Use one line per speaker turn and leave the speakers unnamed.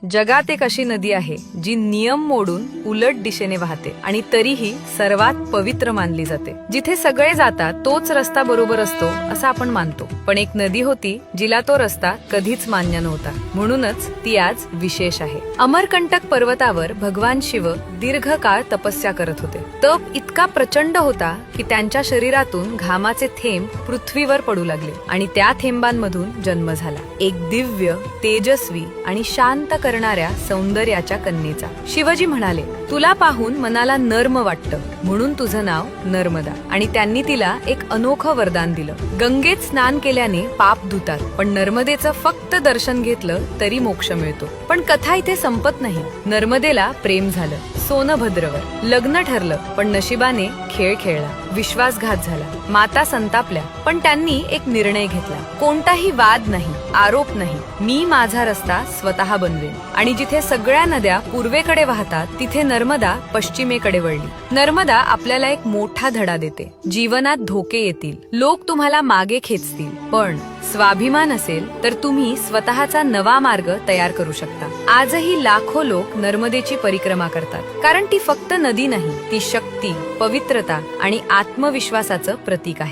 जगात एक अशी नदी आहे जी नियम मोडून उलट दिशेने वाहते आणि तरीही सर्वात पवित्र मानली जाते. जिथे सगळे जातात तोच रस्ता बरोबर असतो असं आपण मानतो, पण एक नदी होती जिला तो रस्ता कधीच मान्य नव्हता. म्हणूनच ती आज विशेष आहे. अमरकंटक पर्वतावर भगवान शिव दीर्घ काळ तपस्या करत होते. तप इतका प्रचंड होता की त्यांच्या शरीरातून घामाचे थेंब पृथ्वीवर पडू लागले आणि त्या थेंबांमधून जन्म झाला एक दिव्य, तेजस्वी आणि शांत करणाऱ्या सौंदर्याच्या कन्येचा. शिवजी म्हणाले, तुला पाहून मनाला नर्म वाटतं, म्हणून तुझं नाव नर्मदा. आणि त्यांनी तिला एक अनोखं वरदान दिलं. गंगेत स्नान केल्याने पाप धुतात, पण नर्मदेचं फक्त दर्शन घेतलं तरी मोक्ष मिळतो. पण कथा इथे संपत नाही. नर्मदेला प्रेम झालं, सोनभद्रवर लग्न ठरलं, पण नशिबाने खेळ खेळला. विश्वासघात झाला, माता संतापल्या, पण त्यांनी एक निर्णय घेतला. कोणताही वाद नाही, आरोप नाही, मी माझा रस्ता स्वतः बनवेन. आणि जिथे सगळ्या नद्या पूर्वेकडे वाहतात तिथे नर्मदा पश्चिमेकडे वळली. नर्मदा आपल्याला एक मोठा धडा देते. जीवनात धोके येतील, लोक तुम्हाला मागे खेचतील, पण स्वाभिमान असेल तर तुम्ही स्वतःचा नवा मार्ग तयार करू शकता. आजही लाखो लोक नर्मदेची परिक्रमा करतात, कारण ती फक्त नदी नाही, ती शक्ती, पवित्रता आणि आत्मविश्वासाचं प्रतीक आहे.